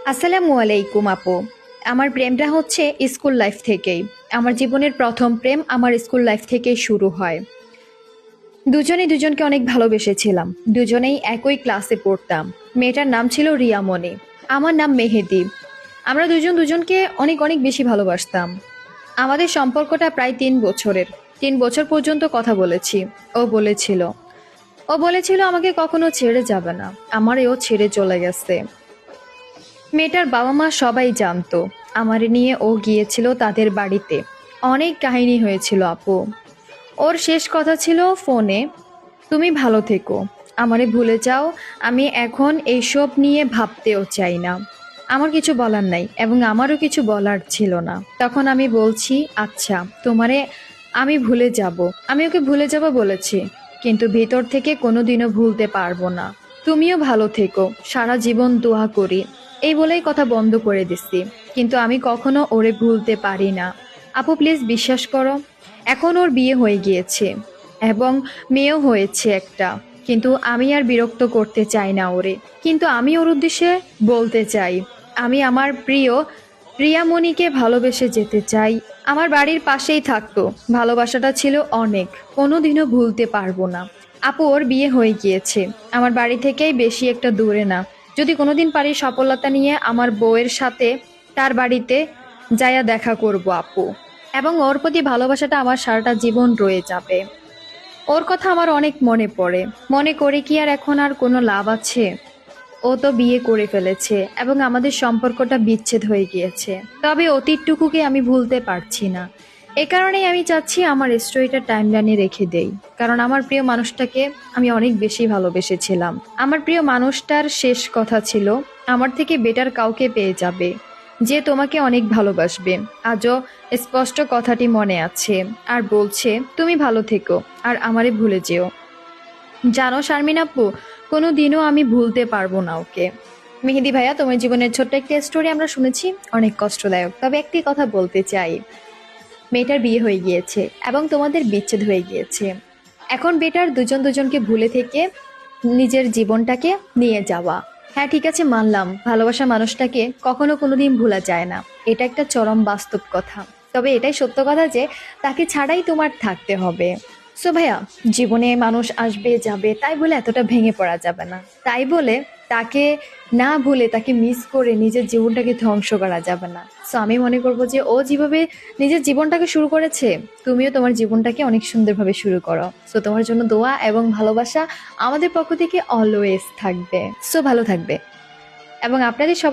আসসালামু আলাইকুম আপু। আমার প্রেমটা হচ্ছে স্কুল লাইফ থেকেই। আমার জীবনের প্রথম প্রেম আমার স্কুল লাইফ থেকেই শুরু হয়। দুজনেই দুজনকে অনেক ভালোবেসেছিলাম। দুজনেই একই ক্লাসে পড়তাম। মেয়েটার নাম ছিল রিয়ামণি। আমার নাম মেহেদি। আমরা দুজন দুজনকে অনেক অনেক বেশি ভালোবাসতাম। আমাদের সম্পর্কটা প্রায় 3 বছরের। 3 বছর পর্যন্ত কথা বলেছি। ও বলেছিল ও বলেছিল আমাকে কখনো ছেড়ে যাবে না। আমারও ছেড়ে চলে গেছে। মেয়েটার বাবা মা সবাই জানতো আমারে নিয়ে ও গিয়েছিল তাদের বাড়িতে। অনেক কাহিনী হয়েছিল আপু। ওর শেষ কথা ছিল ফোনে, তুমি ভালো থেকো, আমারে ভুলে যাও, আমি এখন এইসব নিয়ে ভাবতেও চাই না। আমার কিছু বলার নাই এবং আমারও কিছু বলার ছিল না। তখন আমি বলছি আচ্ছা তোমারে আমি ভুলে যাব। আমি ওকে ভুলে যাব বলেছি, কিন্তু ভিতর থেকে কোনোদিনও ভুলতে পারবো না। তুমিও ভালো থেকো, সারা জীবন দোয়া করি, এই বলেই কথা বন্ধ করে দিছি। কিন্তু আমি কখনো ওরে ভুলতে পারি না। আপু প্লিজ বিশ্বাস করো, এখন ওর বিয়ে হয়ে গিয়েছে এবং মেয়েও হয়েছে একটা। কিন্তু আমি আর বিরক্ত করতে চাই না ওরে। কিন্তু আমি ওর উদ্দেশ্যে বলতে চাই, আমি আমার প্রিয় প্রিয়ামণিকে ভালোবেসে যেতে চাই। আমার বাড়ির পাশেই থাকতো, ভালোবাসাটা ছিল অনেক, কোনোদিনও ভুলতে পারবো না। আপু ওর বিয়ে হয়ে গিয়েছে, আমার বাড়ি থেকেই বেশি একটা দূরে না। যদি কোনোদিন পারি সফলতা নিয়ে আমার বউয়ের সাথে তার বাড়িতে যাইয়া দেখা করব আপু। এবং ওর প্রতি ভালোবাসাটা আমার সারাটা জীবন রয়ে যাবে। ওর কথা আমার অনেক মনে পড়ে। মনে করে কি আর এখন আর কোনো লাভ আছে? ও তো বিয়ে করে ফেলেছে এবং আমাদের সম্পর্কটা বিচ্ছেদ হয়ে গিয়েছে। তবে অতীতটুকুকে আমি ভুলতে পারছি না। এ কারণেই আমি চাচ্ছি আমার স্টোরিটা টাইমলাইনে রেখে দেই। কারণ আমার প্রিয় মানুষটাকে আমি অনেক বেশি ভালোবেসেছিলাম। আমার প্রিয় মানুষটার শেষ কথা ছিল, আমার থেকে বেটার কাউকে পেয়ে যাবে যে তোমাকে অনেক ভালোবাসবে। আজও স্পষ্ট কথাটি মনে আছে। আর বলছে তুমি ভালো থেকো আর আমারে ভুলে যেও। জানো শারমিন আপু, কোনো দিনও আমি ভুলতে পারবো না ওকে। মেহেদি ভাইয়া, তোমার জীবনের ছোট্ট একটা স্টোরি আমরা শুনেছি, অনেক কষ্টদায়ক। তবে একটি কথা বলতে চাই, মেয়েটার বিয়ে হয়ে গিয়েছে এবং তোমাদের বিচ্ছেদ হয়ে গিয়েছে। এখন বেটার দুজন দুজনকে ভুলে থেকে নিজের জীবনটাকে নিয়ে যাওয়া। হ্যাঁ ঠিক আছে, মানলাম ভালোবাসা মানুষটাকে কখনো কোনোদিন ভোলা যায় না, এটা একটা চরম বাস্তব কথা। তবে এটাই সত্য কথা যে তাকে ছাড়াই তোমার থাকতে হবে। সো ভাইয়া, জীবনে মানুষ আসবে যাবে, তাই বলে এতটা ভেঙে পড়া যাবে না। তাই বলে তাকে না ভুলে তাকে মিস করে নিজের জীবনটাকে ধ্বংস করা যাবে না। সো আমি মনে করবো যে ও যেভাবে নিজের জীবনটাকে শুরু করেছে, তুমিও তোমার জীবনটাকে অনেক সুন্দরভাবে শুরু করো। সো তোমার জন্য দোয়া এবং ভালোবাসা আমাদের পক্ষ থেকে অলওয়েজ থাকবে। সো ভালো থাকবে এবং আপনাদের সবাই